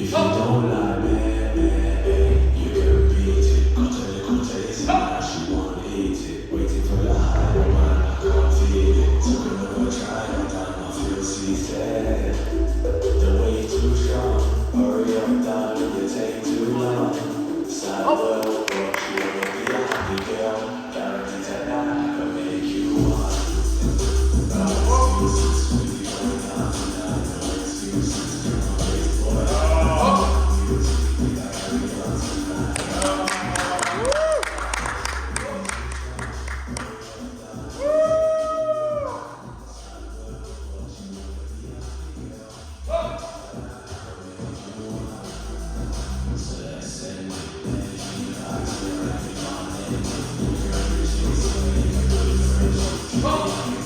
If you don't like me, you can beat it. Got a easy now, she won't eat it. Waiting for the high, man, I can't feel it. Took another try, I'm done, I feel seasick. The way too strong, hurry up, darling, you take too long. Sad world, but you wanna be a happy girl. Guaranteed tonight, I can make you one. No excuses, when you going down, no excuses. Oh!